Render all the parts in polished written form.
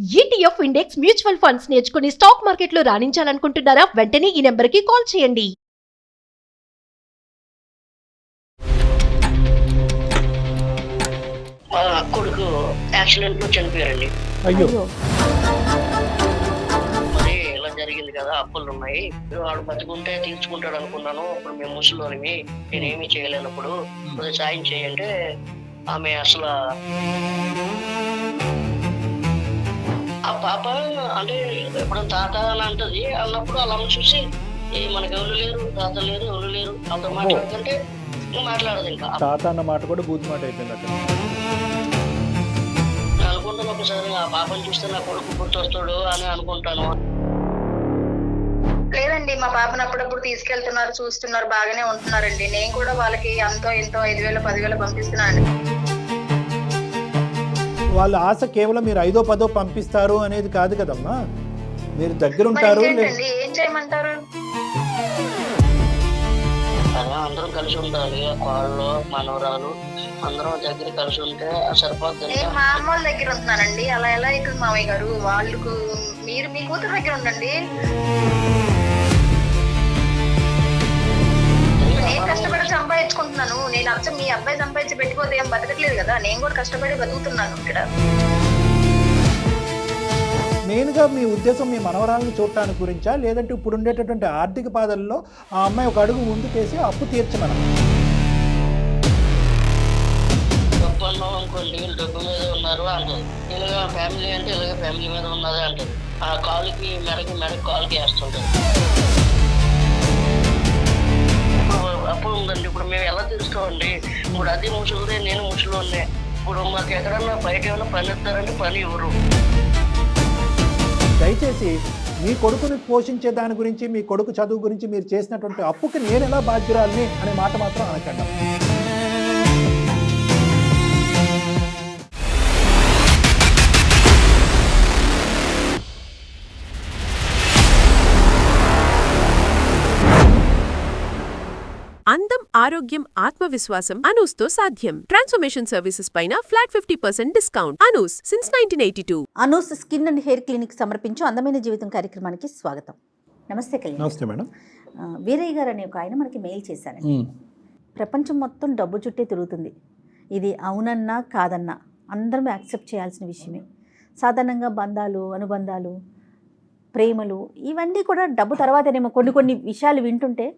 ETF index mutual funds నేర్చుకుని stock మార్కెట్లో రాణించాలనుకుంటున్నారా? వెంటనే ఈ నెంబర్కి కాల్ చేయండి. మా కొడుకు యాక్సిడెంట్ లో చనిపోయారండి. అయ్యో మరి ఇలా జరిగింది కదా, అప్పులు ఉన్నాయి, వాడు బతుకుంటే తీర్చుకుంటాడు అనుకున్నాను. ఇప్పుడు మేము ముసలోనివి, నేనేమి చేయలేనప్పుడు కొద్దిగా సాయం చేయంటే ఆమె అసలు ఆ పాప అంటే ఎప్పుడు తాత అని అంటది. అన్నప్పుడు అలా చూసి మనకి ఎవరు లేరు, తాత లేరు, ఎవరు లేరు, వాళ్ళతో మాట్లాడుతుంటే మాట్లాడదు. ఇంకా తాత అన్న మాట కూడా బూత్ మాట అయిపోయింది అక్కడ. అనుకుంటాను ఒకసారి ఆ పాపను చూస్తే నా కొడుకు గుర్తొస్తాడు అని అనుకుంటాను. లేదండి, మా పాపను అప్పుడప్పుడు తీసుకెళ్తున్నారు, చూస్తున్నారు, బాగానే ఉంటున్నారండి. నేను కూడా వాళ్ళకి ఎంతో 5,000 10,000 పంపిస్తున్నాను. వాళ్ళ ఆశ కేవలం మీరు 5దో 10దో పంపిస్తారు అనేది కాదు కదమ్మా, మీరు దగ్గర ఉంటారు. ఏం చేయమంటారు? అలా అందరం కలిసి ఉండాలి. వాళ్ళు మనవరాలు అందరం దగ్గర కలిసి ఉంటే సరిపోతుంది. నేను మా అమ్మ వాళ్ళ దగ్గర ఉంటున్నానండి. అలా ఎలా అవుతుంది మామయ్య గారు? వాళ్ళకు మీరు మీ కూతురు దగ్గర ఉండండి. నేను కష్టపడి సంపాదించుకుంటున్నాను. నేను అచ్చం మీ అబ్బాయి సంపాదించి పెట్టిపోతే ఏం బతకట్లేదు కదా, నేను కూడా కష్టపడి బతుకుతున్నాను ఇక్కడ. మెయిన్గా మీ ఉద్దేశం మీ మనవరాలను చూడటానికి గురించా, లేదంటే ఇప్పుడు ఉండేటటువంటి ఆర్థిక బాధల్లో ఆ అమ్మాయి ఒక అడుగు ముందుకేసి అప్పు తీర్చమన? డబ్బు అన్నాం అనుకోండి, వీళ్ళు డబ్బు మీద ఉన్నారు అంటారు. ఇలాగ ఫ్యామిలీ అంటే ఇలాగ ఫ్యామిలీ మీద ఉన్నదే అంటారు. ఆ కాలుకి మెడకి కాలుకి వేస్తుంటారు. అప్పుడు ఉందండి. ఇప్పుడు మేము ఎలా తెలుసుకోండి? ఇప్పుడు అది ముసలిదే, నేను ముసలినే. ఇప్పుడు మాకు ఎక్కడన్నా బయట ఏమైనా పని ఇస్తారంటే పని ఇవ్వరు. దయచేసి మీ కొడుకుని పోషించే దాని గురించి, మీ కొడుకు చదువు గురించి మీరు చేసినటువంటి అప్పుకి నేను ఎలా బాధ్యురాలని అనే మాట మాత్రం అనకండి. అందం, ఆరోగ్యం, ఆత్మవిశ్వాసం అనూస్తో సాధ్యం. ట్రాన్స్ఫర్మేషన్ సర్వీసెస్ పైన flat 50% discount. Anoos since 1982. Anoos skin and hair clinic సమర్పించు అందమైన జీవితం కార్యక్రమానికి స్వాగతం. నమస్తే కళ్యాణ్. నమస్తే మేడం. వీరయ్య గారు అనే ఒక ఆయన మనకి మెయిల్ చేశారండి. ప్రపంచం మొత్తం డబ్బు చుట్టే తిరుగుతుంది. ఇది అవునన్నా కాదన్నా అందరం యాక్సెప్ట్ చేయాల్సిన విషయమే. సాధారణంగా బంధాలు, అనుబంధాలు, ప్రేమలు ఇవన్నీ కూడా డబ్బు తర్వాతనేమో కొన్ని విషయాలు వింటుంటే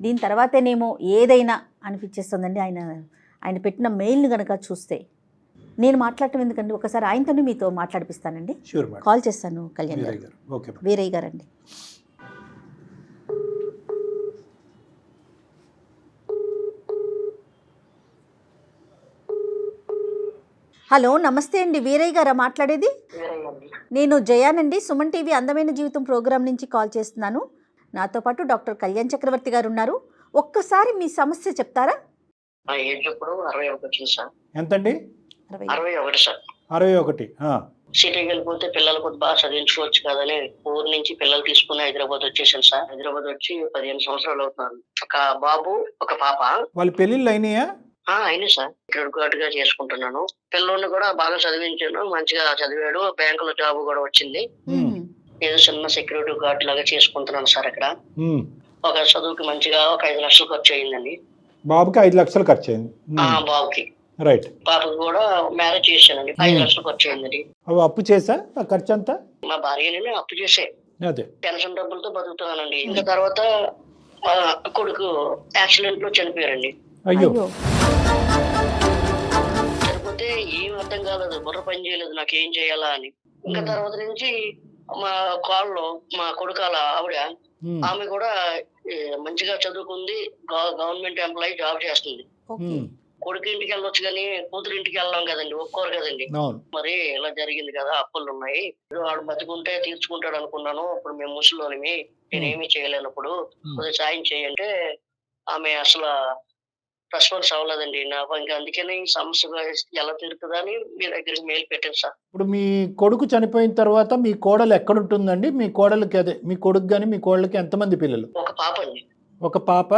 దీని తర్వాతనేమో ఏదైనా అనిపించేస్తుందండి. ఆయన పెట్టిన మెయిల్ని కనుక చూస్తే నేను మాట్లాడటం ఎందుకండి, ఒకసారి ఆయనతోనే మీతో మాట్లాడిపిస్తానండి. కాల్ చేస్తాను కళ్యాణ్ గారు. వీరయ్య గారు అండి. హలో, నమస్తే అండి. వీరయ్య గారా మాట్లాడేది? నేను జయానండి, సుమన్ టీవీ అందమైన జీవితం ప్రోగ్రాం నుంచి కాల్ చేస్తున్నాను. నాతో పాటు డాక్టర్ కళ్యాణ్ చక్రవర్తి గారు ఉన్నారు. ఒక్కసారి మీ సమస్య చెప్తారా? ఎంతండి? 61 సార్. 61. సిటీకి వెళ్ళిపోతే పిల్లలు కొద్ది బాగా చదివించుకోవచ్చు కదని ఊరు నుంచి పిల్లలు తీసుకుని హైదరాబాద్ వచ్చేసాను సార్. హైదరాబాద్ వచ్చి 15 సంవత్సరాలు అవుతున్నారు. ఒక బాబు, ఒక పాప. వాళ్ళ పెళ్ళిళ్ళు అయినాయా? అయినా సార్. క్రెడిట్ కార్డ్ గా చేసుకుంటున్నాను. పిల్లోని కూడా బాగా చదివించాను, మంచిగా చదివాడు. బ్యాంకులో జాబ్ కూడా వచ్చింది. ఏదో చిన్న సెక్యూరిటీ గార్డ్ లాగా చేసుకుంటున్నాను సార్ అక్కడ. ఒక చదువుకి మంచిగా ఒక 5 లక్షలు ఖర్చు అయిందండి. బాబుకి 5 లక్షలు ఖర్చు అయింది. బాబుకి. రైట్. పాపకి కూడా మ్యారేజ్ చేశానండి. 5 లక్షలు ఖర్చు అయిందండి. అప్పు చేసా? ఆ ఖర్చు అంతా మా భార్యని అప్పు చేసే పెన్షన్ డబ్బులతో బతుకుతున్నానండి. ఇంకా తర్వాత కొడుకు యాక్సిడెంట్ లో చనిపోయారండి. అయ్యో. చనిపోతే ఏం అర్థం కాలేదు, బుర్ర పని చేయలేదు నాకేం చేయాలా అని. ఇంకా తర్వాత నుంచి మా కాల్లో మా కొడుకాల ఆవిడ, ఆమె కూడా మంచిగా చదువుకుంది, గవర్నమెంట్ ఎంప్లాయీ జాబ్ చేస్తుంది. కొడుకు ఇంటికి వెళ్ళొచ్చు కానీ కూతురు ఇంటికి వెళ్ళాం కదండి, ఒప్పుకోరు కదండి. మరి ఇలా జరిగింది కదా, అప్పులు ఉన్నాయి, వాడు బతుకుంటే తీర్చుకుంటాడు అనుకున్నాను. ఇప్పుడు మేము ముసలోనివి, నేనేమి చేయలేనప్పుడు కొద్దిగా సాయం చేయంటే ఆమె అసలు రెస్పాన్స్ అవ్వలేదండి. ఇంకా అందుకని ఈ సమస్య ఎలా తీరుతుందా అని మీ దగ్గరికి మెయిల్ పెట్టాను సార్. ఇప్పుడు మీ కొడుకు చనిపోయిన తర్వాత మీ కోడలు ఎక్కడుంటుందండి? మీ కోడలికి, అదే మీ కొడుకు కానీ మీ కోడలికి ఎంతమంది పిల్లలు? ఒక పాప అండి. ఒక పాప.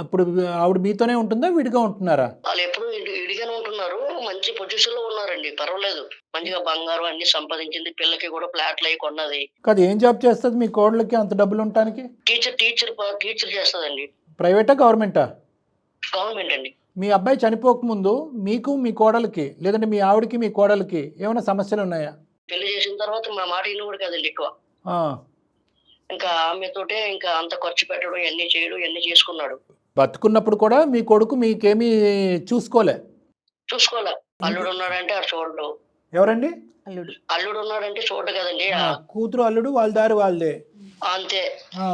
ఇప్పుడు ఆవిడ మీతోనే ఉంటుందా, విడిగా ఉంటున్నారా? వాళ్ళు ఎప్పుడు విడిగానే ఉంటున్నారు. మంచి పొజిషన్ లో ఉన్నారండి, పర్వాలేదు. మంచిగా బంగారం అన్ని సంపాదించింది, పిల్లకి కూడా ఫ్లాట్లు అయి కొన్నది. కాదు, ఏం జాబ్ చేస్తుంది మీ కోడలికి అంత డబ్బులు ఉండటానికి? టీచర్ చేస్తదండి. ప్రైవేటా గవర్నమెంటా? గవర్నమెంట్ అండి. మీ అబ్బాయి చనిపోకముందు మీకు మీ కోడలికి లేదంటే మీ ఆవిడకి మీ కోడలికి ఏమైనా సమస్యలు ఉన్నాయా? పెళ్లి చేసిన తర్వాత మా మాట ఇన్ని కూడా కదండి ఎక్కువ. ఆ, ఇంకా ఆమెతోటే ఇంకా అంత ఖర్చు పెట్టడం, ఇవన్నీ చేయడం, ఇవన్నీ చేసుకున్నాడు. బతుకున్నప్పుడు కూడా మీ కొడుకు మీకేమీ చూసుకోలే? చూసుకోలే. అల్లుడు ఉన్నాడంటే అది చూడడు. ఎవరండి? అల్లుడు. అల్లుడు ఉన్నాడంటే చూడడు కదండి. కూతురు అల్లుడు వాళ్ళ దారి వాళ్ళదే. అంతే. ఆ,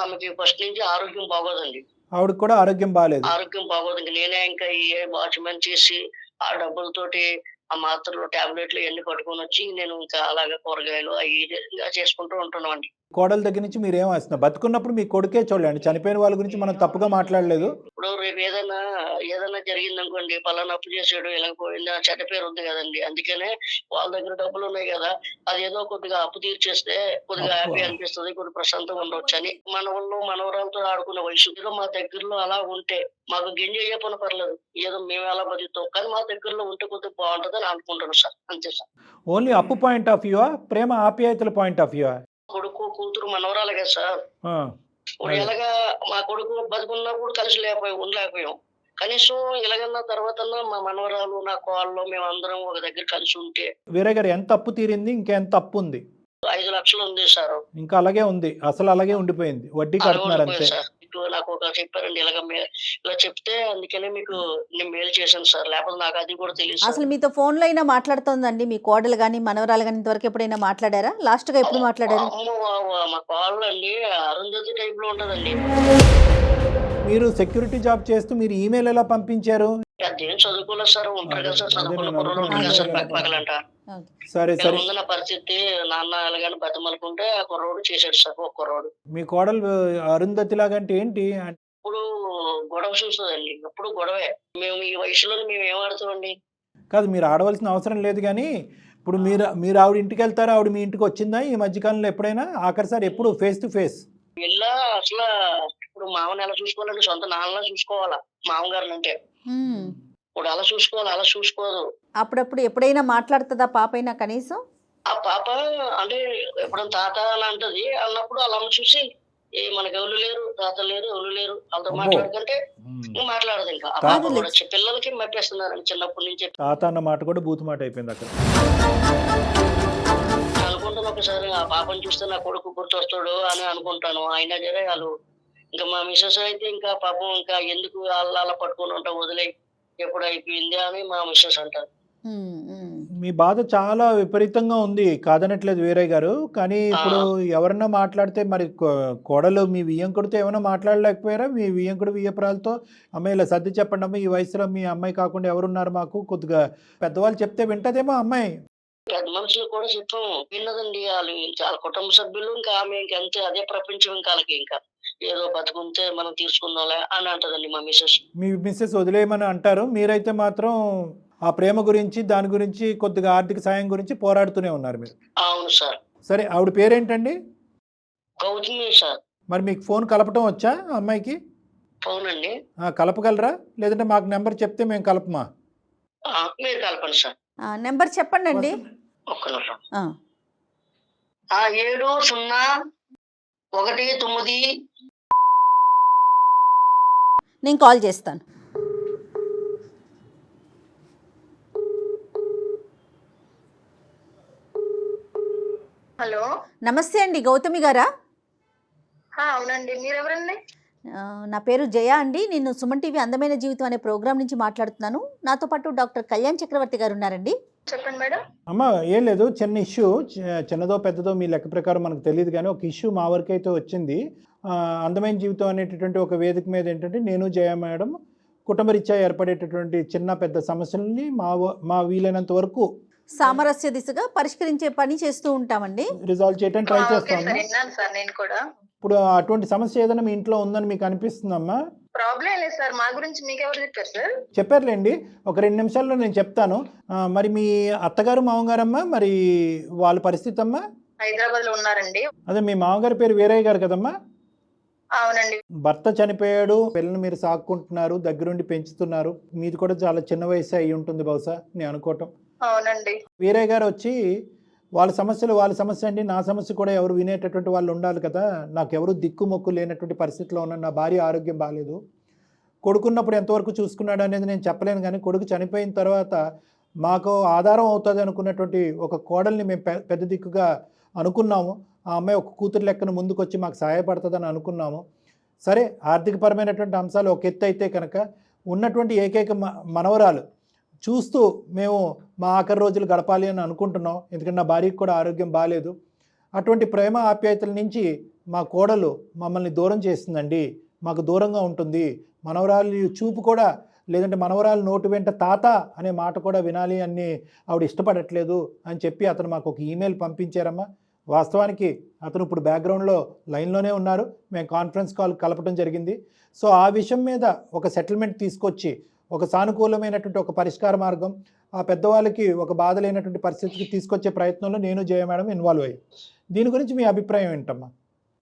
ఆమెకి ఫస్ట్ నుంచి ఆరోగ్యం బాగోదండి. ఆవిడకి కూడా ఆరోగ్యం బాగాలేదు. ఆరోగ్యం బాగోదు. ఇంక నేనే ఇంకా ఈ వాచ్మెన్ చేసి ఆ డబ్బులతోటి ఆ మాత్రలు, టాబ్లెట్లు ఇవన్నీ పట్టుకొని వచ్చి నేను ఇంకా అలాగే కూరగాయలు అవి ఇలా చేసుకుంటూ ఉంటున్నాం అండి. కోడల దగ్గర నుంచి మీరు ఏం వస్తున్నారు? బతుకున్నప్పుడు మీ కొడుకే చూడండి, చనిపోయిన వాళ్ళ గురించి మనం తప్పుగా మాట్లాడలేదు. ఇప్పుడు రేపు ఏదైనా జరిగింది అనుకోండి, పలానా అప్పు చేసాడు, ఇలా పోయింది, ఆ చెడ్డ పేరు ఉంది కదండి. అందుకనే వాళ్ళ దగ్గర డబ్బులు ఉన్నాయి కదా, అది ఏదో కొద్దిగా అప్పు తీర్చేస్తే కొద్దిగా హ్యాపీ అనిపిస్తుంది, కొద్దిగా ప్రశాంతంగా ఉండొచ్చు అని. మనవళ్ళు మనవరాలతో ఆడుకునే వయసు ఏదో మా దగ్గరలో అలా ఉంటే మాకు గింజ చెప్పని పర్లేదు, ఏదో మేము ఎలా బతుకుతాం, కానీ మా దగ్గరలో ఉంటే కొద్దిగా బాగుంటుంది అని అనుకుంటాను సార్. అంతే సార్. ఓన్లీ అప్పు పాయింట్ ఆఫ్ వ్యూవా, ప్రేమ ఆప్యాయతల పాయింట్ ఆఫ్ వ్యూవా? కొడుకు కూతురు మనవరాలు కదా సార్. ఇప్పుడు ఎలాగా మా కొడుకు బతుకున్నప్పుడు కలిసి ఉండలేకపోయాం, కనీసం ఇలాగన్నా తర్వాత మా మనవరాలు నా కోళ్ళు మేము అందరం ఒక దగ్గర కలిసి ఉంటే. వేరే గారు ఎంత అప్పు తీరింది, ఇంకెంత అప్పు ఉంది? 5 లక్షలు ఉంది సార్. ఇంకా అలాగే ఉంది, అసలు అలాగే ఉండిపోయింది, వడ్డీ కడుతున్నారు అంతే. నాకు ఒక చెప్పారండి ఇలా చెప్తే అందుకనే మీకు నేను మెయిల్ చేశాను సార్, లేకపోతే నాకు అది కూడా తెలియదు. అసలు మీతో ఫోన్లో అయినా మాట్లాడుతోందండి మీ కోడలు కానీ మనవరాలు కానీ? ఇంతవరకు ఎప్పుడైనా మాట్లాడారా? లాస్ట్గా ఎప్పుడు మాట్లాడారు? మా కాళ్ళు అండి అరుంధతి టైప్ లో ఉంటదండి. మీరు సెక్యూరిటీ జాబ్ చేస్తూ మీరు ఈమెయిల్ ఎలా పంపించారు? అదేం చదువుకోలేదు సార్, ఉంటారు కదా సార్, చదువుకున్న కుర్రోళ్ళు ఉంటారు కదా సార్, పక్కలంట. సరే సరే. ముందు నా పరిస్థితి నాన్న ఎలాగని బతిమలుకుంటే ఆ కుర్రోడు చేశాడు సార్. ఒక కుర్రోడు. మీ కోడలు అరుంధతి లాగా అంటే ఏంటి? ఇప్పుడు గొడవ చూస్తుందండి, ఎప్పుడు గొడవే. మేము ఈ వయసులో మేము ఏమాడుతామండి? కాదు, మీరు ఆడవలసిన అవసరం లేదు, కానీ ఇప్పుడు మీరు ఆవిడ ఇంటికి వెళ్తారా, ఆవిడ మీ ఇంటికి వచ్చిందా ఈ మధ్యకాలంలో ఎప్పుడైనా? ఆఖరిసారి ఎప్పుడు ఫేస్ టు ఫేస్? ఇలా అసలు ఇప్పుడు మామని ఎలా చూసుకోవాలంటే సొంత నాన్నలా చూసుకోవాలా మామగారిని అంటే. ఇప్పుడు అలా చూసుకోవాలి, అలా చూసుకోదు. అప్పుడప్పుడు ఎప్పుడైనా మాట్లాడుతుందా పాప అయినా కనీసం? ఆ పాప అంటే ఎప్పుడైనా తాత అని అంటది, అన్నప్పుడు అలా చూసి మనకి ఎవరు లేరు, తాత లేరు, ఎవరు లేరు, వాళ్ళతో మాట్లాడుకుంటే మాట్లాడదు. ఇంకా ఆ పాప కూడా పిల్లలకి మెప్పేస్తున్నారు చిన్నప్పటి నుంచి. తాత అన్న మాట కూడా బూతు మాట అయిపోయింది అక్కడ. అనుకుంటాను ఒకసారి ఆ పాపను చూస్తే నా కొడుకు గుర్తొస్తాడు అని అనుకుంటాను. అయినా సరే వాళ్ళు ఇంకా మా మిస్సెస్ అయితే ఇంకా పాపం ఇంకా ఎందుకు అలా పట్టుకొని ఉంటాం, వదిలే ఎప్పుడు అయిపోయింది అని మా మిస్సెస్ అంటారు. మీ బాధ చాలా విపరీతంగా ఉంది, కాదనట్లేదు వీరయ్య గారు. కానీ ఇప్పుడు ఎవరన్నా మాట్లాడితే మరి కోడలు మీ వియ్యంకుడితో ఏమైనా మాట్లాడలేకపోయారా? మీ వియ్యంకుడు వియ్యపురాలతో అమ్మాయి ఇలా సర్ది చెప్పండి అమ్మ, ఈ వయసులో మీ అమ్మాయి కాకుండా ఎవరున్నారు మాకు, కొద్దిగా పెద్దవాళ్ళు చెప్తే వింటదేమో అమ్మాయి. పెద్ద మనుషులు కూడా చెప్పాం, విన్నదండి. వాళ్ళు చాలా కుటుంబ సభ్యులు ఇంకా ఆమె ఇంకంతే, అదే ప్రపంచం. ఇంకా వాళ్ళకి ఇంకా ఏదో బతుకుంటే మనం తీసుకుందాంలే అని అంటదండి మా మిస్సెస్. మీ మిస్సెస్ వదిలేయమని అంటారు, మీరైతే మాత్రం ఆ ప్రేమ గురించి దాని గురించి కొద్దిగా ఆర్థిక సాయం గురించి పోరాడుతూనే ఉన్నారు మీరు. అవును సార్. సరే, ఆవిడ పేరేంటండి? గౌతమి సార్. మరి మీకు ఫోన్ కలపటం వచ్చా అమ్మాయికి? అవునండి. కలపగలరా, లేదంటే మాకు నెంబర్ చెప్తే మేము కలపమా? మీరు కలపండి సార్. నెంబర్ చెప్పండి అండి. ఒక్క నిమిషం. 7019. నేను కాల్ చేస్తాను. హలో, నమస్తే అండి, గౌతమి గారా? అవునండి, మీరెవరండి? నా పేరు జయ అండి. నేను సుమన్ టీవీ అందమైన జీవితం అనే ప్రోగ్రామ్ నుంచి మాట్లాడుతున్నాను. నాతో పాటు డాక్టర్ కళ్యాణ్ చక్రవర్తి గారు ఉన్నారండి. చెప్పండి మేడం. అమ్మ, ఏం లేదు, చిన్న ఇష్యూ, చిన్నదో పెద్దదో మీ లెక్క ప్రకారం మనకు తెలియదు, కానీ ఒక ఇష్యూ మా వరకు అయితే వచ్చింది. అందమైన జీవితం అనేటటువంటి ఒక వేదిక మీద ఏంటంటే నేను జయ మేడం కుటుంబరీత్యా ఏర్పడేటటువంటి చిన్న పెద్ద సమస్యలని మా వీలైనంత వరకు సామరస్య దిశగా పరిష్కరించే పని చేస్తూ ఉంటామండి. రిజాల్వ్ చేయడానికి ట్రై చేస్తాము. ఇప్పుడు అటువంటి సమస్య ఏదైనా మీ ఇంట్లో ఉందని మీకు అనిపిస్తుందమ్మా? ప్రాబ్లం లేదు సార్, మా గురించి మీకు ఎవరు చెప్పారు సార్? చెప్పారులేండి, ఒక 2 నిమిషాల్లో నేను చెప్తాను. మరి మీ అత్తగారు మామగారమ్మా, మరి వాళ్ళ పరిస్థితి అమ్మా? హైదరాబాద్ లో ఉన్నారండి. అదే మీ మామగారి పేరు వీరయ్య గారు కదమ్మా? అవునండి. భర్త చనిపోయాడు, పిల్లల్ని మీరు సాక్కుంటున్నారు, దగ్గరుండి పెంచుతున్నారు. మీది కూడా చాలా చిన్న వయసు అయి ఉంటుంది బహుశా నేను అనుకోవటం. అవునండి. వీరయ్య గారు వచ్చి వాళ్ళ సమస్యలు వాళ్ళ సమస్య అండి, నా సమస్య కూడా ఎవరు వినేటటువంటి వాళ్ళు ఉండాలి కదా, నాకెవరు దిక్కు మొక్కు లేనటువంటి పరిస్థితిలో ఉన్నాను, నా భార్య ఆరోగ్యం బాగాలేదు, కొడుకున్నప్పుడు ఎంతవరకు చూసుకున్నాడు అనేది నేను చెప్పలేను, కానీ కొడుకు చనిపోయిన తర్వాత మాకు ఆధారం అవుతుంది అనుకున్నటువంటి ఒక కోడల్ని మేము పెద్ద దిక్కుగా అనుకున్నాము. ఆ అమ్మాయి ఒక కూతురు లెక్కన ముందుకొచ్చి మాకు సహాయపడుతుందని అనుకున్నాము. సరే, ఆర్థికపరమైనటువంటి అంశాలు ఒక ఎత్తు అయితే కనుక ఉన్నటువంటి ఏకైక మనవరాలు చూస్తూ మేము మా ఆఖరి రోజులు గడపాలి అని అనుకుంటున్నాం. ఎందుకంటే నా భార్యకు కూడా ఆరోగ్యం బాగాలేదు. అటువంటి ప్రేమ ఆప్యాయతల నుంచి మా కోడలు మమ్మల్ని దూరం చేస్తుందండి, మాకు దూరంగా ఉంటుంది, మనవరాలు చూపు కూడా లేదంటే మనవరాలు నోటు వెంట తాత అనే మాట కూడా వినాలి అని ఆవిడ ఇష్టపడట్లేదు అని చెప్పి అతను మాకు ఒక ఈమెయిల్ పంపించారమ్మా. వాస్తవానికి అతను ఇప్పుడు బ్యాక్గ్రౌండ్లో లైన్లోనే ఉన్నారు, మేము కాన్ఫరెన్స్ కాల్ కలపడం జరిగింది. సో ఆ విషయం మీద ఒక సెటిల్మెంట్ తీసుకొచ్చి ఒక సానుకూలమైనటువంటి ఒక పరిష్కార మార్గం ఆ పెద్దవాళ్ళకి ఒక బాధ లేనటువంటి పరిస్థితికి తీసుకొచ్చే ప్రయత్నంలో నేను జయ మేడం ఇన్వాల్వ్ అయ్యాను. దీని గురించి మీ అభిప్రాయం ఏంటమ్మా?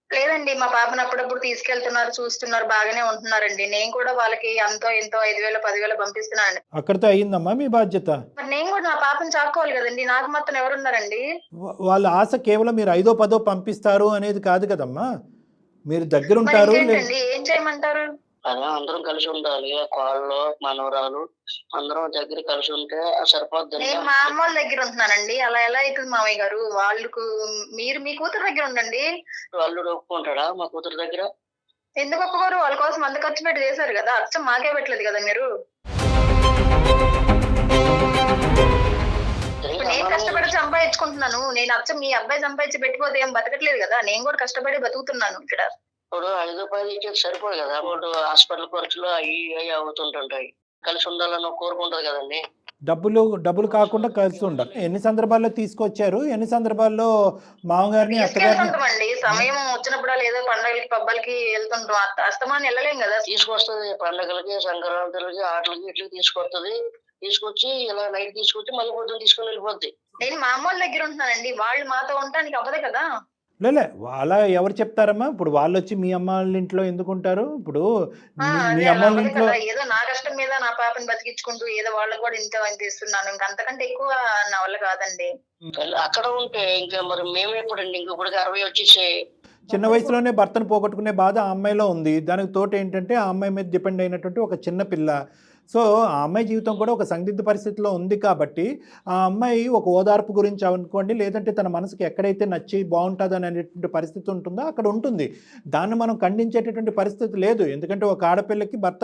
లేదండి, మా పాపను అప్పుడప్పుడు తీసుకెళ్తున్నారు, చూస్తున్నారు, బాగానే ఉంటున్నారండి. నేను కూడా వాళ్ళకి ఎంతో 5,000 10,000 పంపిస్తున్నానండి. అక్కడితో అయ్యిందమ్మా మీ బాధ్యత? మరి నేను కూడా నా పాపను చాక్కోవాలి కదండి, నాకు మాత్రం ఎవరున్నారండి? వాళ్ళ ఆశ కేవలం మీరు 5దో 10దో పంపిస్తారు అనేది కాదు కదమ్మా, మీరు దగ్గరుంటారు. ఏం చేయమంటారు? అదే అందరం కలిసి ఉండాలి, కాళ్ళు మనవరాలు అందరం దగ్గర కలిసి ఉంటే సరిపోద్ది. నేను మా అమ్మ వాళ్ళ దగ్గర ఉంటున్నానండి, అలా ఎలా అవుతుంది మామయ్య గారు? వాళ్ళకు మీరు మీ కూతురు దగ్గర ఉండండి. వాళ్ళు ఒప్పుకుంటాడా మా కూతురు దగ్గర? ఎందుకు ఒప్పుకోరు? వాళ్ళ కోసం అంత ఖర్చు పెట్టి చేశారు కదా, అచ్చం మాకే పెట్టలేదు కదా మీరు. నేను కష్టపడి సంపాదించుకుంటున్నాను, నేను అచ్చం మీ అబ్బాయి సంపాదించి పెట్టిపోతే ఏం బతకట్లేదు కదా, నేను కూడా కష్టపడి బతుకుతున్నాను ఇక్కడ. ఇప్పుడు 5 రూపాయలు ఇచ్చేది సరిపోదు కదా, ఇప్పుడు హాస్పిటల్ ఖర్చులు అవి అవుతుంటుంటాయి. కలిసి ఉండాలని కోరుకుంటది కదండి. డబ్బులు కాకుండా కలిసి ఉండాలి. ఎన్ని సందర్భాల్లో తీసుకొచ్చారు, ఎన్ని సందర్భాల్లో మామగారిని తీసుకెళ్తుంటామండి, సమయం వచ్చినప్పుడు ఏదో పండుగలకి పబ్బాలకి వెళ్తుంటాం, అస్తమాన్ని వెళ్ళలేం కదా. తీసుకొస్తుంది పండుగలకి, సంక్రాంతులకి, ఆటలకి ఇట్లకి తీసుకొస్తుంది. తీసుకొచ్చి ఇలా నైట్ తీసుకొచ్చి మళ్ళీ పొద్దున్న తీసుకొని వెళ్ళిపోద్ది. నేను మా అమ్మ వాళ్ళ దగ్గర ఉంటున్నానండి, వాళ్ళు మాతో ఉండడానికి అవ్వదు కదా. లేలే, అలా ఎవరు చెప్తారమ్మా? ఇప్పుడు వాళ్ళు వచ్చి మీ అమ్మ వాళ్ళ ఇంట్లో ఎందుకు ఉంటారు? ఇప్పుడు మీ అమ్మ వాళ్ళ ఇంట్లో ఏదో నా కష్టం మీద నా పాపని బతికించుకుంటూ ఏదో వాళ్ళకి కూడా ఇంత ఇస్తున్నాను, ఇంకా అంతకంటే ఎక్కువ నా వల్ల కాదండి. అక్కడ ఉంటే ఇంకా మరి మేము ఎప్పుడండి, ఇంకొకటికి 60 వచ్చేసి చిన్న వయసులోనే భర్తను పోగొట్టుకునే బాధ ఆ అమ్మాయిలో ఉంది. దానికి తోట ఏంటంటే ఆ అమ్మాయి మీద డిపెండ్ అయినటువంటి ఒక చిన్న పిల్ల. సో ఆ అమ్మాయి జీవితం కూడా ఒక సందిగ్ధ పరిస్థితిలో ఉంది కాబట్టి ఆ అమ్మాయి ఒక ఓదార్పు గురించి అనుకోండి, లేదంటే తన మనసుకి ఎక్కడైతే నచ్చి బాగుంటుంది అనేటువంటి పరిస్థితి ఉంటుందో అక్కడ ఉంటుంది. దాన్ని మనం ఖండించేటటువంటి పరిస్థితి లేదు. ఎందుకంటే ఒక ఆడపిల్లకి భర్త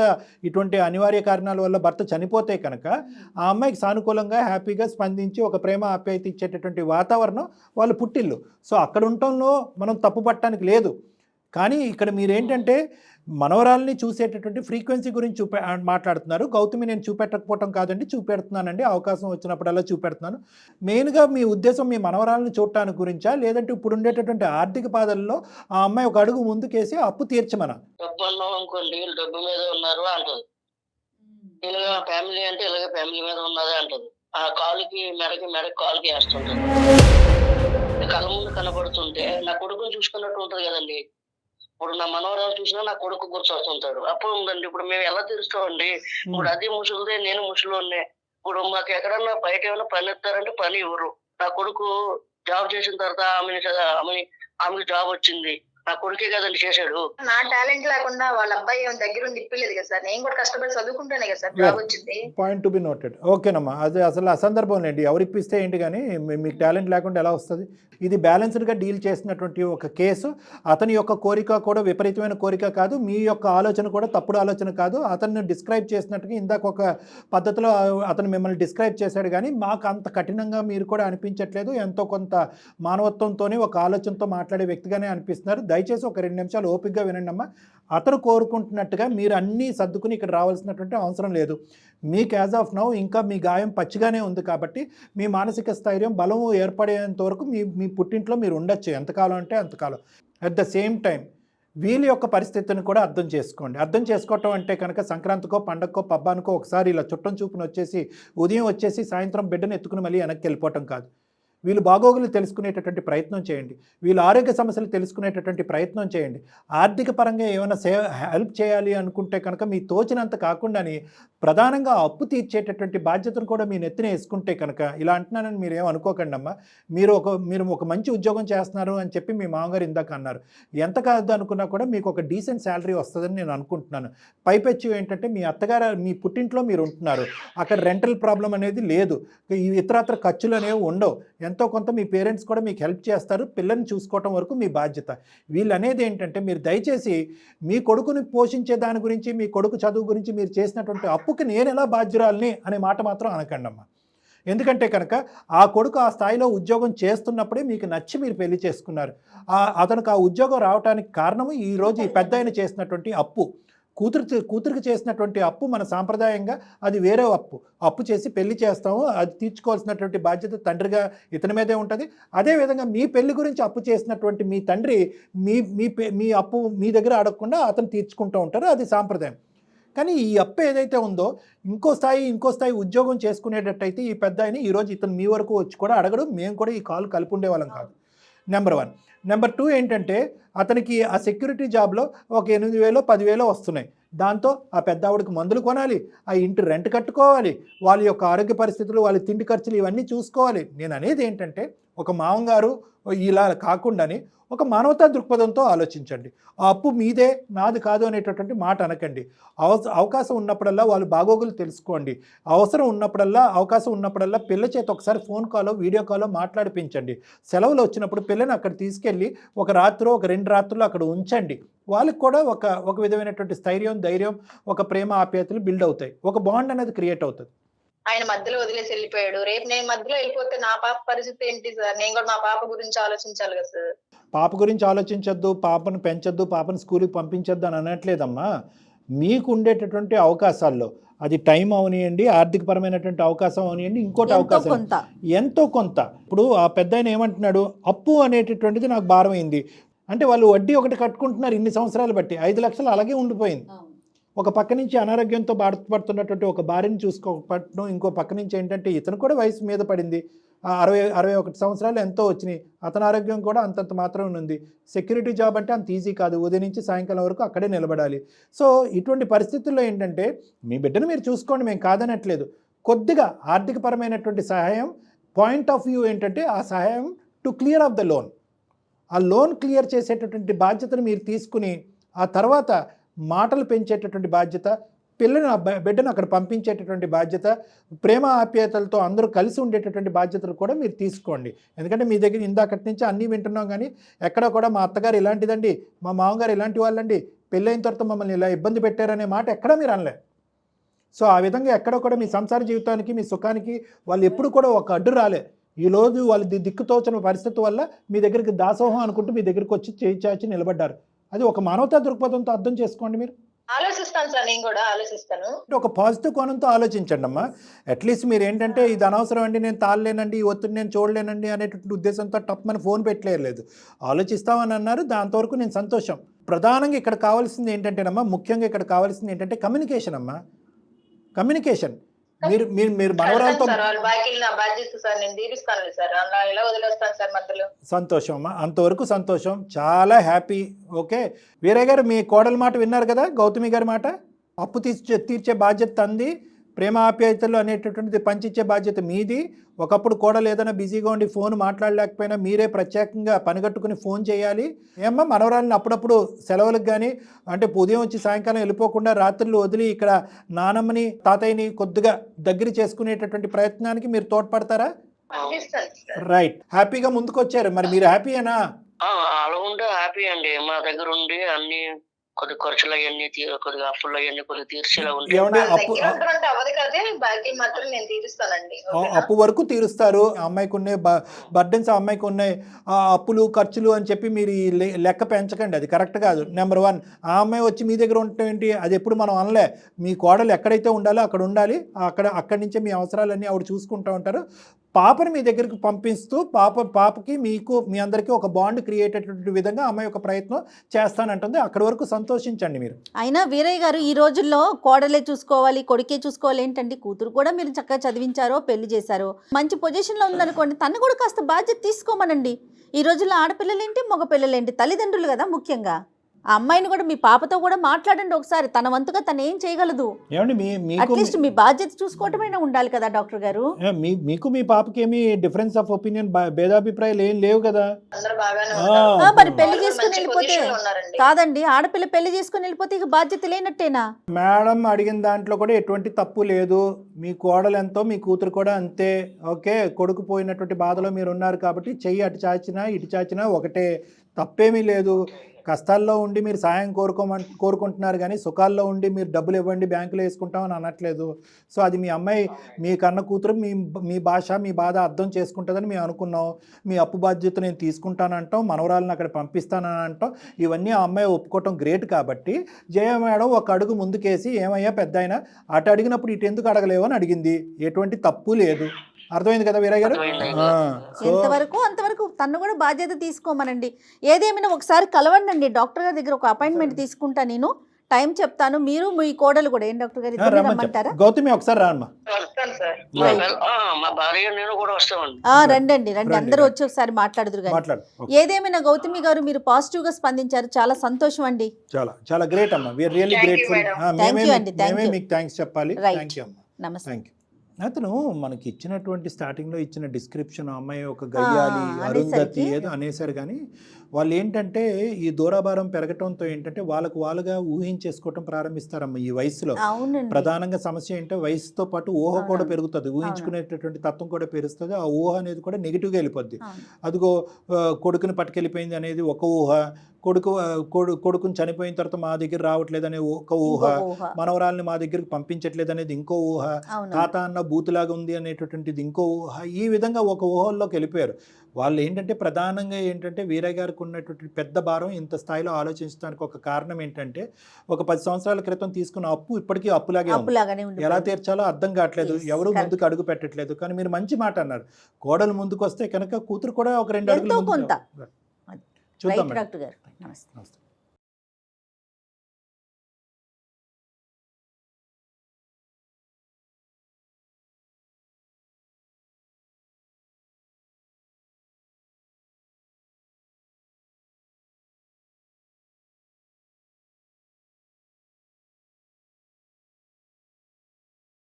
ఇటువంటి అనివార్య కారణాల వల్ల భర్త చనిపోతే కనుక ఆ అమ్మాయికి సానుకూలంగా హ్యాపీగా స్పందించి ఒక ప్రేమ ఆప్యాయత ఇచ్చేటటువంటి వాతావరణం వాళ్ళు పుట్టిల్లు. సో అక్కడ ఉండటంలో మనం తప్పు పట్టడానికి లేదు. కానీ ఇక్కడ మీరేంటంటే మనవరాల్ని చూసేటటువంటి ఫ్రీక్వెన్సీ గురించి మాట్లాడుతున్నారు. గౌతమి నేను చూపెట్టకపోవటం కాదండి, చూపెడుతున్నానండి, అవకాశం వచ్చినప్పుడల్లా చూపెడుతున్నాను. మెయిన్గా మీ ఉద్దేశం మీ మనవరాలను చూడటానికి గురించా, లేదంటే ఇప్పుడు ఉండేటటువంటి ఆర్థిక బాధల్లో ఆ అమ్మాయి ఒక అడుగు ముందుకేసి అప్పు తీర్చమనా? డబ్బు అన్నాం అనుకోండి, డబ్బు మీద ఉన్నారు అంటది. ఇలాగ ఫ్యామిలీ అంటే ఇలాగ ఫ్యామిలీ మీద ఉన్నదే అంటది. ఆ కాలుకి మెడకి కాలుకి వేస్తుంటది. కళ్ళ ముందు కనబడుతుంటే నా కొడుకుని చూసుకున్నట్టు ఉంటది కదండి. ఇప్పుడు నా మనవరాలు చూసినా నా కొడుకు గుర్తొస్తుంటాడు. అప్పుడు ఉందండి, ఇప్పుడు మేము ఎలా తీరుస్తామండి? ఇప్పుడు అది ముసలిదే, నేను ముసలినే. ఇప్పుడు మాకు ఎక్కడన్నా బయట ఏమైనా పని ఇస్తారంటే పని ఇవ్వరు. నా కొడుకు జాబ్ చేసిన తర్వాత ఆమెకి జాబ్ వచ్చింది, నా కొడుకే కదండి చేశాడు. నా టాలెంట్ లేకుండా వాళ్ళ అబ్బాయి దగ్గరుండి ఇప్పలేదు కదా సార్, నేను కూడా కష్టపడి చదువుకుంటేనే కదా సార్ జాబ్ వచ్చింది. Point to be noted. ఓకేనమ్మా, అది అసలు అసందర్భం లేండి. ఎవరు ఇప్పిస్తే ఏంటి, కానీ మీకు టాలెంట్ లేకుండా ఎలా వస్తుంది? ఇది బ్యాలెన్స్డ్గా డీల్ చేసినటువంటి ఒక కేసు. అతని యొక్క కోరిక కూడా విపరీతమైన కోరిక కాదు, మీ యొక్క ఆలోచన కూడా తప్పుడు ఆలోచన కాదు. అతన్ని డిస్క్రైబ్ చేసినట్టుగా ఇందాక ఒక పద్ధతిలో అతను మిమ్మల్ని డిస్క్రైబ్ చేశాడు, కానీ మాకు అంత కఠినంగా మీరు కూడా అనిపించట్లేదు. ఎంతో కొంత మానవత్వంతోనే ఒక ఆలోచనతో మాట్లాడే వ్యక్తిగానే అనిపిస్తున్నారు. దయచేసి ఒక 2 నిమిషాలు ఓపికగా వినండి అమ్మా. అతను కోరుకుంటున్నట్టుగా మీరు అన్నీ సర్దుకుని ఇక్కడ రావాల్సినటువంటి అవసరం లేదు. మీకు యాజ్ ఆఫ్ నౌ ఇంకా మీ గాయం పచ్చిగానే ఉంది కాబట్టి మీ మానసిక స్థైర్యం బలం ఏర్పడేంత వరకు మీ పుట్టింట్లో మీరు ఉండొచ్చు, ఎంతకాలం అంటే అంతకాలం. అట్ ద సేమ్ టైం వీళ్ళ యొక్క పరిస్థితిని కూడా అర్థం చేసుకోండి. అర్థం చేసుకోవటం అంటే కనుక సంక్రాంతికో పండగకో పబ్బానికో ఒకసారి ఇలా చుట్టం చూపుని వచ్చేసి ఉదయం వచ్చేసి సాయంత్రం బిడ్డను ఎత్తుకుని మళ్ళీ వెనక్కి వెళ్ళిపోవటం కాదు. వీళ్ళు బాగోగులు తెలుసుకునేటటువంటి ప్రయత్నం చేయండి, వీళ్ళ ఆరోగ్య సమస్యలు తెలుసుకునేటటువంటి ప్రయత్నం చేయండి. ఆర్థిక పరంగా ఏమైనా హెల్ప్ చేయాలి అనుకుంటే కనుక మీ తోచినంత కాకుండాని ప్రధానంగా అప్పు తీర్చేటటువంటి బాధ్యతను కూడా మీ నెత్తిన వేసుకుంటే కనుక, ఇలా అంటున్నానని మీరు ఏమనుకోకండి అమ్మా, మీరు ఒక మంచి ఉద్యోగం చేస్తున్నారు అని చెప్పి మీ మామగారు ఇందాక అన్నారు. ఎంత కాదు అనుకున్నా కూడా మీకు ఒక డీసెంట్ శాలరీ వస్తుందని నేను అనుకుంటున్నాను. పైపెచ్చు ఏంటంటే మీ అత్తగారు మీ పుట్టింట్లో మీరు ఉంటున్నారు, అక్కడ రెంటల్ ప్రాబ్లం అనేది లేదు, ఇతరత్ర ఖర్చులు అనేవి ఉండవు, ఎంతో కొంత మీ పేరెంట్స్ కూడా మీకు హెల్ప్ చేస్తారు, పిల్లల్ని చూసుకోవటం వరకు మీ బాధ్యత. వీళ్ళు అనేది ఏంటంటే మీరు దయచేసి మీ కొడుకుని పోషించే దాని గురించి, మీ కొడుకు చదువు గురించి మీరు చేసినటువంటి అప్పుకి నేను ఎలా బాధ్యురాలని అనే మాట మాత్రం అనకండి అమ్మా. ఎందుకంటే కనుక ఆ కొడుకు ఆ స్థాయిలో ఉద్యోగం చేస్తున్నప్పుడే మీకు నచ్చి మీరు పెళ్లి చేసుకున్నారు. అతనికి ఆ ఉద్యోగం రావడానికి కారణము ఈరోజు ఈ పెద్ద ఆయన చేసినటువంటి అప్పు. కూతురికి చేసినటువంటి అప్పు మన సాంప్రదాయంగా అది వేరే అప్పు చేసి పెళ్లి చేస్తాము, అది తీర్చుకోవాల్సినటువంటి బాధ్యత తండ్రిగా ఇతని మీదే ఉంటుంది. అదేవిధంగా మీ పెళ్లి గురించి అప్పు చేసినటువంటి మీ తండ్రి మీ అప్పు మీ దగ్గర అడగకుండా అతను తీర్చుకుంటూ ఉంటారు, అది సాంప్రదాయం. కానీ ఈ అప్పు ఏదైతే ఉందో ఇంకో స్థాయి ఉద్యోగం చేసుకునేటట్టయితే ఈ పెద్ద ఆయన ఈరోజు ఇతను మీ వరకు వచ్చి కూడా అడగడు, మేము కూడా ఈ కాల్ కలిపి ఉండేవాళ్ళం కాదు. నెంబర్ 1. నెంబర్ 2 ఏంటంటే అతనికి ఆ సెక్యూరిటీ జాబ్లో ఒక 8,000 10,000 వస్తున్నాయి. దాంతో ఆ పెద్ద ఆవిడకి మందులు కొనాలి, ఆ ఇంటి రెంట్ కట్టుకోవాలి, వాళ్ళ యొక్క ఆరోగ్య పరిస్థితులు, వాళ్ళ తిండి ఖర్చులు ఇవన్నీ చూసుకోవాలి. నేను అనేది ఏంటంటే ఒక మామగారు ఇలా కాకుండాని ఒక మానవతా దృక్పథంతో ఆలోచించండి. ఆ అప్పు మీదే నాది కాదు అనేటటువంటి మాట అనకండి. అవకాశం ఉన్నప్పుడల్లా వాళ్ళు బాగోగులు తెలుసుకోండి. అవకాశం ఉన్నప్పుడల్లా పిల్ల చేత ఒకసారి ఫోన్ కాలో వీడియో కాలో మాట్లాడిపించండి. సెలవులు వచ్చినప్పుడు పిల్లని అక్కడ తీసుకెళ్ళి ఒక రాత్రో ఒక 2 రాత్రులు అక్కడ ఉంచండి. వాళ్ళకి కూడా ఒక విధమైనటువంటి స్థైర్యం, ధైర్యం, ఒక ప్రేమ ఆప్యాయతలు బిల్డ్ అవుతాయి, ఒక బాండ్ అనేది క్రియేట్ అవుతుంది. ఆయన మధ్యలో వదిలేసి వెళ్ళిపోయాడు, రేపు నేను మధ్యలో వెళ్ళిపోతే నా పాప పరిస్థితి ఏంటి సార్? నేను కూడా మా పాప గురించి ఆలోచించాలి కదా సార్. పాప గురించి ఆలోచించొద్దు, పాపను పెంచొద్దు, పాపను స్కూల్కి పంపించొద్దు అని అనట్లేదమ్మా. మీకు ఉండేటటువంటి అవకాశాల్లో అది టైం అవనియండి, ఆర్థికపరమైనటువంటి అవకాశం అవనియండి, ఇంకోటి అవకాశం ఎంతో కొంత. ఇప్పుడు ఆ పెద్ద ఆయన ఏమంటున్నాడు, అప్పు అనేటటువంటిది నాకు భారమైంది అంటే వాళ్ళు వడ్డీ ఒకటి కట్టుకుంటున్నారు ఇన్ని సంవత్సరాలు బట్టి, 5 లక్షలు అలాగే ఉండిపోయింది. ఒక పక్క నుంచి అనారోగ్యంతో బాధపడుతున్నటువంటి ఒక భార్యని చూసుకోకపోవడం, ఇంకో పక్క నుంచి ఏంటంటే ఇతను కూడా వయసు మీద పడింది, 61 సంవత్సరాలు ఎంతో వచ్చినాయి, అతని ఆరోగ్యం కూడా అంతంత మాత్రమే ఉంది. సెక్యూరిటీ జాబ్ అంటే అంత ఈజీ కాదు, ఉదయం నుంచి సాయంకాలం వరకు అక్కడే నిలబడాలి. సో ఇటువంటి పరిస్థితుల్లో ఏంటంటే మీ బిడ్డను మీరు చూసుకోండి, మేము కాదనట్లేదు. కొద్దిగా ఆర్థికపరమైనటువంటి సహాయం పాయింట్ ఆఫ్ వ్యూ ఏంటంటే ఆ సహాయం to clear of the loan, ఆ లోన్ క్లియర్ చేసేటటువంటి బాధ్యతను మీరు తీసుకుని ఆ తర్వాత మాటలు పెంచేటటువంటి బాధ్యత, బిడ్డను అక్కడ పంపించేటటువంటి బాధ్యత, ప్రేమ ఆప్యాయతలతో అందరూ కలిసి ఉండేటటువంటి బాధ్యతలు కూడా మీరు తీసుకోండి. ఎందుకంటే మీ దగ్గర ఇందాకటి నుంచి అన్నీ వింటున్నాం, కానీ ఎక్కడ కూడా మా అత్తగారు ఇలాంటిదండి, మా మామగారు ఇలాంటి వాళ్ళండి, పెళ్ళైన తర్వాత మమ్మల్ని ఇలా ఇబ్బంది పెట్టారనే మాట ఎక్కడా మీరు అనలే. సో ఆ విధంగా ఎక్కడ కూడా మీ సంసార జీవితానికి, మీ సుఖానికి వాళ్ళు ఎప్పుడు కూడా ఒక అడ్డు రాలే. ఈరోజు వాళ్ళు దిక్కుతోచిన పరిస్థితి వల్ల మీ దగ్గరికి దాసోహం అనుకుంటూ మీ దగ్గరికి వచ్చి చేయి చాచి నిలబడ్డారు. అది ఒక మానవతా దృక్పథంతో అర్థం చేసుకోండి. మీరు ఆలోచిస్తాను సార్, నేను కూడా ఆలోచిస్తాను. ఒక పాజిటివ్ కోణంతో ఆలోచించండి అమ్మా. అట్లీస్ట్ మీరు ఏంటంటే ఇది అనవసరం అండి, నేను తాళలేనండి, ఈ ఒత్తిడి నేను చూడలేనండి అనేటువంటి ఉద్దేశంతో టప్మని ఫోన్ పెట్టలేదు, ఆలోచిస్తామని అన్నారు. దాంతవరకు నేను సంతోషం. ప్రధానంగా ఇక్కడ కావాల్సింది ఏంటంటేనమ్మా, ముఖ్యంగా ఇక్కడ కావాల్సింది ఏంటంటే కమ్యూనికేషన్ అమ్మా, కమ్యూనికేషన్. మీరు మనవరాలతో సంతోషం అమ్మా, అంతవరకు సంతోషం, చాలా హ్యాపీ. ఓకే వీరయ్య గారు, మీ కోడల మాట విన్నారు కదా, గౌతమి గారి మాట. అప్పు తీర్చే బాధ్యత తంది, ప్రేమ ఆప్యాయతలు అనేటటువంటిది పంచిచ్చే బాధ్యత మీది. ఒకప్పుడు కోడలు ఏదైనా బిజీగా ఉండి ఫోన్ మాట్లాడలేకపోయినా మీరే ప్రత్యేకంగా పనిగట్టుకుని ఫోన్ చేయాలి. ఏమ్మా మనవరాలని అప్పుడప్పుడు సెలవులకు కానీ అంటే ఉదయం వచ్చి సాయంకాలం వెళ్ళిపోకుండా రాత్రులు వదిలి ఇక్కడ నానమ్మని తాతయ్యని కొద్దిగా దగ్గర చేసుకునేటటువంటి ప్రయత్నానికి మీరు తోడ్పడతారా? రైట్, హ్యాపీగా ముందుకు వచ్చారు. మరి మీరు హ్యాపీయేనా? అలా ఉంటే హ్యాపీ అండి. మా దగ్గర ఉండి అన్ని కొద్ది ఖర్చులు అవన్నీ కొద్దిగా అప్పులు అవన్నీ కొద్దిగా తీర్చేలా ఉంటాయి. అప్పు వరకు తీరుస్తారు. అమ్మాయికి ఉన్నాయి బర్డెన్స్, అమ్మాయికి ఉన్నాయి అప్పులు ఖర్చులు అని చెప్పి మీరు లెక్క పెంచకండి, అది కరెక్ట్ కాదు. నెంబర్ 1, ఆ అమ్మాయి వచ్చి మీ దగ్గర ఉండటం ఏంటి, అది ఎప్పుడు మనం అనలే. మీ కోడలు ఎక్కడైతే ఉండాలో అక్కడ ఉండాలి, అక్కడి నుంచే మీ అవసరాలన్నీ ఆవిడ చూసుకుంటూ ఉంటారు. పాపని మీ దగ్గరికి పంపిస్తూ పాపకి మీకు మీ అందరికీ ఒక బాండ్ క్రియేట్ అయ్యేటువంటి విధంగా అమ్మాయి ఒక ప్రయత్నం చేస్తానంటుంది. అక్కడి వరకు సంతోషించండి మీరు. అయినా వీరయ్య గారు ఈ రోజుల్లో కోడలే చూసుకోవాలి, కొడుకే చూసుకోవాలి ఏంటండి? కూతురు కూడా మీరు చక్కగా చదివించారో, పెళ్లి చేశారో, మంచి పొజిషన్లో ఉందనుకోండి, తను కూడా కాస్త బాధ్యత తీసుకోమనండి. ఈ రోజుల్లో ఆడపిల్లలేంటి, మగ పిల్లలేంటి, తల్లిదండ్రులు కదా ముఖ్యంగా. ఆ అమ్మాయిని కూడా, మీ పాపతో కూడా మాట్లాడండి ఒకసారి. తన వంతుగా తను ఏం చేయగలదు, అట్లీస్ట్ మీ బాధ్యత చూసుకోవటమైనా ఉండాలి కదా డాక్టర్ గారు. మీకు మీ పాపకి ఏమి డిఫరెన్స్ ఆఫ్ ఒపీనియన్, భేదాభిప్రాయాలు ఏం లేవు కదా. మరి పెళ్లి చేసుకుని వెళ్ళిపోతే కాదండి, ఆడపిల్ల పెళ్లి చేసుకుని వెళ్ళిపోతే ఇక బాధ్యత లేనట్టేనా? మేడం అడిగిన దాంట్లో కూడా ఎటువంటి తప్పు లేదు. మీ కోడలు ఎంతో మీ కూతురు కూడా అంతే. ఓకే, కొడుకు పోయినటువంటి బాధలో మీరు ఉన్నారు కాబట్టి చెయ్యి అటు చాచినా ఇటు చాచినా ఒకటే, తప్పేమీ లేదు. కష్టాల్లో ఉండి మీరు సాయం కోరుకుంటున్నారు కానీ సుఖాల్లో ఉండి మీరు డబ్బులు ఇవ్వండి బ్యాంకులో వేసుకుంటామని అనట్లేదు. సో అది మీ అమ్మాయి, మీ కన్న కూతురు మీ భాష, మీ బాధ అర్థం చేసుకుంటుందని మేము అనుకున్నాం. మీ అప్పు బాధ్యత నేను తీసుకుంటానంటాం, మనవరాలను అక్కడ పంపిస్తానని అంటాం. ఇవన్నీ ఆ అమ్మాయి ఒప్పుకోవటం గ్రేట్. కాబట్టి జయ మేడం ఒక అడుగు ముందుకేసి, ఏమయ్యా పెద్ద అయినా అటు అడిగినప్పుడు ఇటు ఎందుకు అడగలేవు అని అడిగింది. ఎటువంటి తప్పు లేదు. అర్థమైంది కదా వీరయ్య గారు? ఎంతవరకు అంతవరకు తను కూడా బాధ్యత తీసుకోమనండి. ఏదేమైనా ఒకసారి కలవండి డాక్టర్ గారి దగ్గర, ఒక అపాయింట్మెంట్ తీసుకుంటా, నేను టైం చెప్తాను. మీరు మీ కోడలు కూడా, ఏం డాక్టర్ గారు ఇద్దరు రమ్మంటారా? గౌతమి ఒకసారి రామ్మా. రండి అందరూ వచ్చి ఒకసారి మాట్లాడుదురు కానీ. ఏదేమైనా గౌతమి గారు మీరు పాజిటివ్ గా స్పందించారు, చాలా సంతోషం అండి. చాలా గ్రేట్ అమ్మా, వి ఆర్ రియల్లీ గ్రేట్ఫుల్. మేమే మీకు థ్యాంక్స్ చెప్పాలి. థాంక్యూ అమ్మా. నమస్తే. అతను మనకి ఇచ్చినటువంటి స్టార్టింగ్లో ఇచ్చిన డిస్క్రిప్షన్, అమ్మాయి ఒక గయ్యాలి, అరుంధతి ఏదో అనేసారు. కానీ వాళ్ళు ఏంటంటే ఈ దూరాభారం పెరగటంతో ఏంటంటే వాళ్ళుగా ఊహించేసుకోవటం ప్రారంభిస్తారమ్మా ఈ వయసులో. ప్రధానంగా సమస్య ఏంటంటే వయసుతో పాటు ఊహ కూడా పెరుగుతుంది, ఊహించుకునేటటువంటి తత్వం కూడా పెరుగుతుంది. ఆ ఊహ అనేది కూడా నెగిటివ్గా వెళ్ళిపోద్ది. అదిగో కొడుకుని పట్టుకెళ్ళిపోయింది అనేది ఒక ఊహ, కొడుకుని చనిపోయిన తర్వాత మా దగ్గర రావట్లేదు అనే ఒక ఊహ, మనవరాల్ని మా దగ్గరికి పంపించట్లేదు అనేది ఇంకో ఊహ, తాత అన్న బూతులాగా ఉంది అనేటటువంటిది ఇంకో ఊహ. ఈ విధంగా ఒక ఊహల్లోకి వెళ్ళిపోయారు వాళ్ళు. ఏంటంటే ప్రధానంగా ఏంటంటే వీరయ్య గారికి ఉన్నటువంటి పెద్ద భారం ఇంత స్థాయిలో ఆలోచించడానికి ఒక కారణం ఏంటంటే, ఒక 10 సంవత్సరాల క్రితం తీసుకున్న అప్పు ఇప్పటికీ అప్పులాగే ఉంది. ఎలా తీర్చాలో అర్థం కావట్లేదు, ఎవరు ముందుకు అడుగు పెట్టట్లేదు. కానీ మీరు మంచి మాట అన్నారు, కోడలు ముందుకు వస్తే కనుక కూతురు కూడా ఒక 2 అడుగులు చూద్దాం. డాక్టర్ గారు నమస్తే.